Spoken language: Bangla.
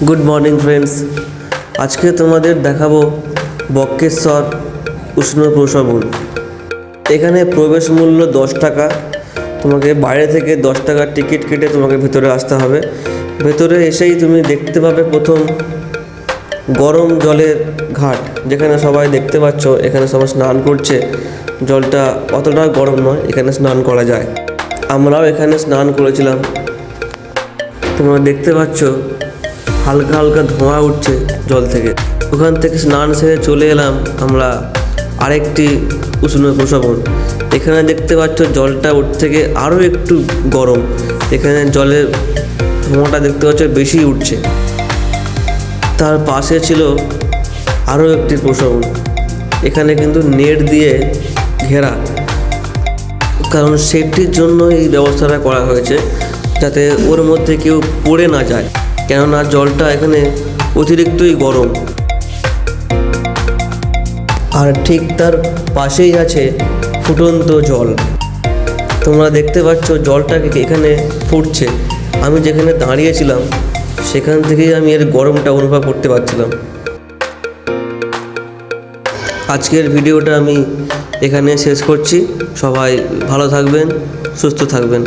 গুড মর্নিং ফ্রেন্ডস, আজকে তোমাদের দেখাবো বক্রেশ্বর উষ্ণ প্রসবন। এখানে প্রবেশ মূল্য 10 টাকা। তোমাকে বাইরে থেকে 10 টাকার টিকিট কেটে তোমাকে ভেতরে আসতে হবে। ভেতরে এসেই তুমি দেখতে পাবে প্রথম গরম জলের ঘাট, যেখানে সবাই দেখতে পাচ্ছ এখানে সবাই স্নান করছে। জলটা অতটা গরম নয়, এখানে স্নান করা যায়। আমরাও এখানে স্নান করেছিলাম। তোমরা দেখতে পাচ্ছ হালকা হালকা ধোঁয়া উঠছে জল থেকে। ওখান থেকে স্নান সেরে চলে এলাম আমরা আরেকটি উষ্ণ প্রসবন। এখানে দেখতে পাচ্ছ জলটা ওর থেকে আরও একটু গরম। এখানে জলের ধোঁয়াটা দেখতে পাচ্ছ বেশি উঠছে। তার পাশে ছিল আরও একটি প্রসবন। এখানে কিন্তু নেট দিয়ে ঘেরা, কারণ সেফটির জন্য এই ব্যবস্থাটা করা হয়েছে, যাতে ওর মধ্যে কেউ পড়ে না যায়, কেননা জলটা এখানে অতিরিক্তই গরম। আর ঠিক তার পাশেই আছে ফুটন্ত জল। তোমরা দেখতে পাচ্ছ জলটা এখানে ফুটছে। আমি যেখানে দাঁড়িয়েছিলাম সেখান থেকেই আমি এর গরমটা অনুভব করতে পারছিলাম। আজকের ভিডিওটা আমি এখানে শেষ করছি। সবাই ভালো থাকবেন, সুস্থ থাকবেন।